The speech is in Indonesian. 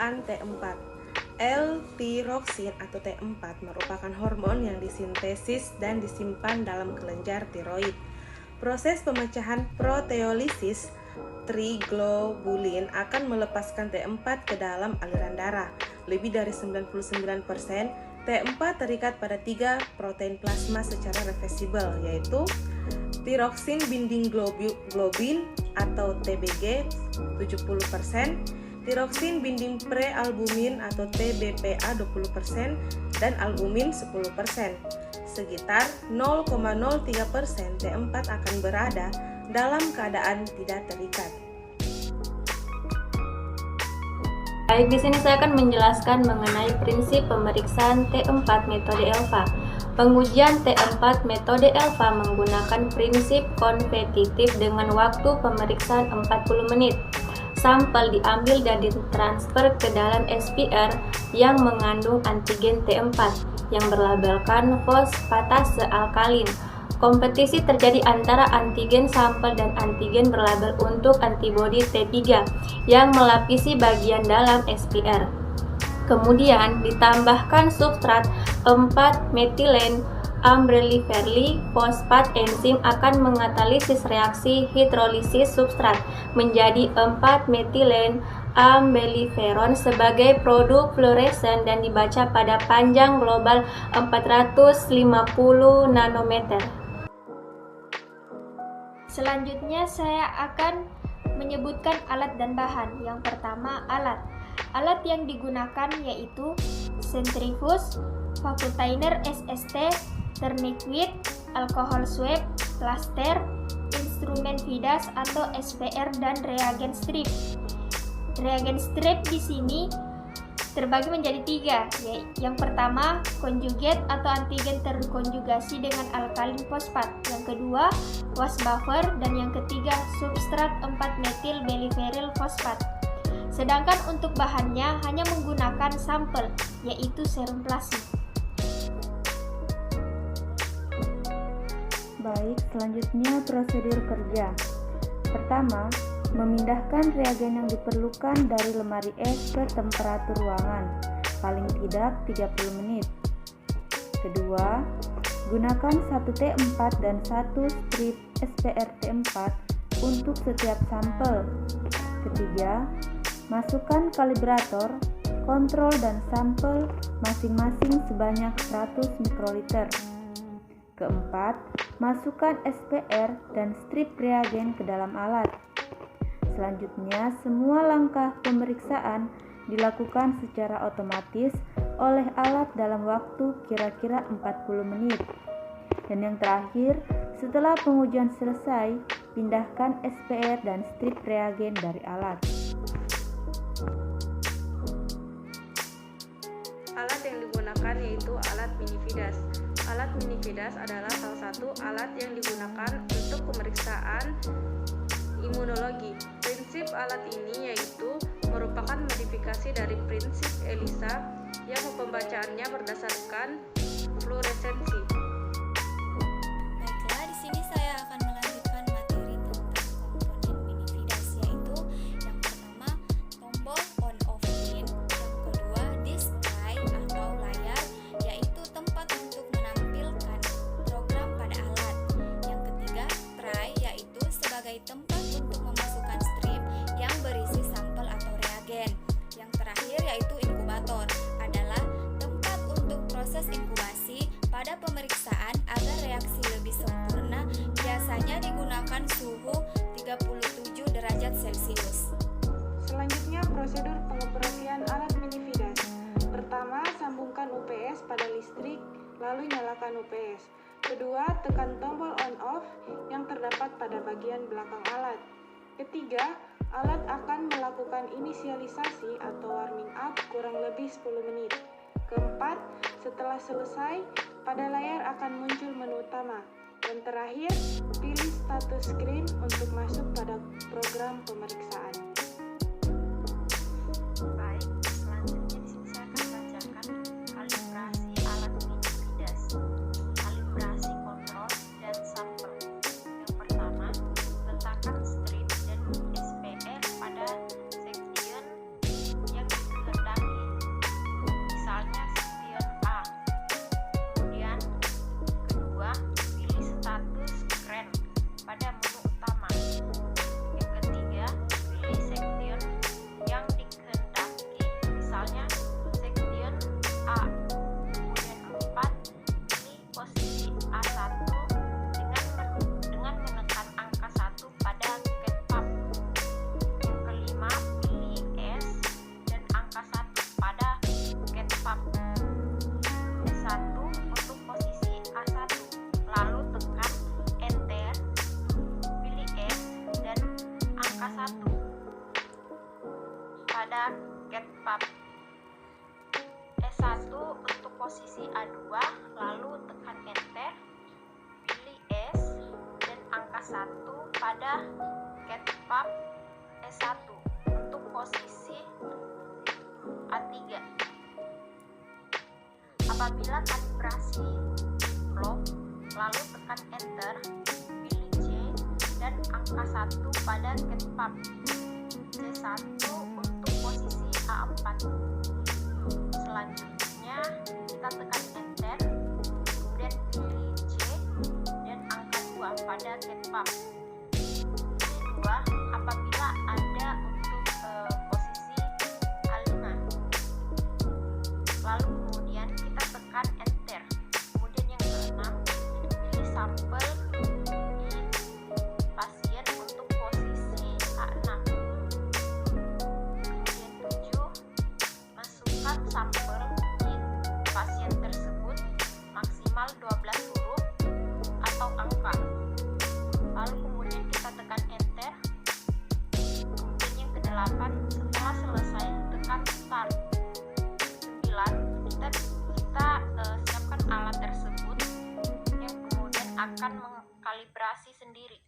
pemeriksaan T4. L-tiroksin atau T4 merupakan hormon yang disintesis dan disimpan dalam kelenjar tiroid. Proses pemecahan proteolisis triglobulin akan melepaskan T4 ke dalam aliran darah. Lebih dari 99% T4 terikat pada 3 protein plasma secara reversibel, yaitu tiroksin binding globin atau TBG 70%, tiroksin binding prealbumin atau TBPA 20%, dan albumin 10%. Sekitar 0,03% T4 akan berada dalam keadaan tidak terikat. Baik, di sini saya akan menjelaskan mengenai prinsip pemeriksaan T4 metode ELVA. Pengujian T4 metode ELVA menggunakan prinsip kompetitif dengan waktu pemeriksaan 40 menit. Sampel diambil dan ditransfer ke dalam SPR yang mengandung antigen T4 yang berlabelkan fosfatase alkalin. Kompetisi terjadi antara antigen sampel dan antigen berlabel untuk antibodi T3 yang melapisi bagian dalam SPR. Kemudian ditambahkan substrat 4-metilen ambreliferli fosfat. Enzim akan mengatalisis reaksi hidrolisis substrat menjadi 4-metilen ambeliferon sebagai produk fluoresen dan dibaca pada panjang global 450 nanometer. Selanjutnya saya akan menyebutkan alat dan bahan. Yang pertama, alat. Alat yang digunakan yaitu centrifuge, vacuum SST, tourniquet, alcohol swab, plaster, instrumen Vidas atau SPR, dan reagen strip. Reagen strip di sini terbagi menjadi 3. Yang pertama, konjugat atau antigen terkonjugasi dengan alkalin fosfat. Yang kedua, was buffer, dan yang ketiga, substrat 4-metil beliferil fosfat. Sedangkan untuk bahannya hanya menggunakan sampel, yaitu serum plasma. Baik, selanjutnya prosedur kerja. Pertama, memindahkan reagen yang diperlukan dari lemari es ke temperatur ruangan, paling tidak 30 menit. Kedua, gunakan 1 T4 dan 1 strip SPR T4 untuk setiap sampel. Ketiga, masukkan kalibrator, kontrol dan sampel masing-masing sebanyak 100 mikroliter. Keempat, masukkan SPR dan strip reagen ke dalam alat. Selanjutnya, semua langkah pemeriksaan dilakukan secara otomatis oleh alat dalam waktu kira-kira 40 menit. Dan yang terakhir, setelah pengujian selesai, pindahkan SPR dan strip reagen dari alat. Alat yang digunakan yaitu alat mini Vidas. Alat mini Vidas adalah salah satu alat yang digunakan untuk pemeriksaan imunologi. Prinsip alat ini yaitu merupakan modifikasi dari prinsip ELISA yang pembacaannya berdasarkan fluoresensi. Baiklah, di sini saya akan melanjutkan materi tentang komponen mini Vidas, yaitu yang pertama tombol on off pin, yang kedua display atau layar, yaitu tempat untuk menampilkan program pada alat. Yang ketiga tray, yaitu sebagai tempat untuk memasukkan strip yang berisi sampel atau reagen. Yang terakhir yaitu inkubator, adalah tempat untuk proses inkubasi pada pemeriksaan agar reaksi lebih sempurna. Biasanya digunakan suhu 37 derajat Celcius. Selanjutnya prosedur pengoperasian alat mini Vidas. Pertama, sambungkan UPS pada listrik, lalu nyalakan UPS. Kedua, tekan tombol on off yang terdapat pada bagian belakang alat. Ketiga, alat akan melakukan inisialisasi atau warming up kurang lebih 10 menit. Keempat, setelah selesai, pada layar akan muncul menu utama. Dan terakhir, pilih status screen untuk masuk pada program pemeriksaan. Baik, selanjutnya di sini saya akan bacakan kalibrasi alat mini Vidas. Kalibrasi kontrol dan sampel. Yang pertama, letakkan strip dan SPR pada section yang 1 pada ketpap E1 untuk posisi A3. Apabila kalibrasi lock, lalu tekan enter, pilih C dan angka 1 pada ketpap C1 untuk posisi A4. Selanjutnya kita tekan enter, kemudian pilih C dan angka 2 pada ketpap C2 apabila ada untuk posisi A5. Lalu kemudian kita tekan enter, kemudian yang keenam pilih sampel di pasien untuk posisi A6. Kemudian 7 masukkan sampel di pasien tersebut maksimal 12 huruf atau angka. Lalu kemudian kita tekan enter. Kemudian yang ke-8 setelah selesai tekan start. 9 kita siapkan alat tersebut yang kemudian akan mengkalibrasi sendiri.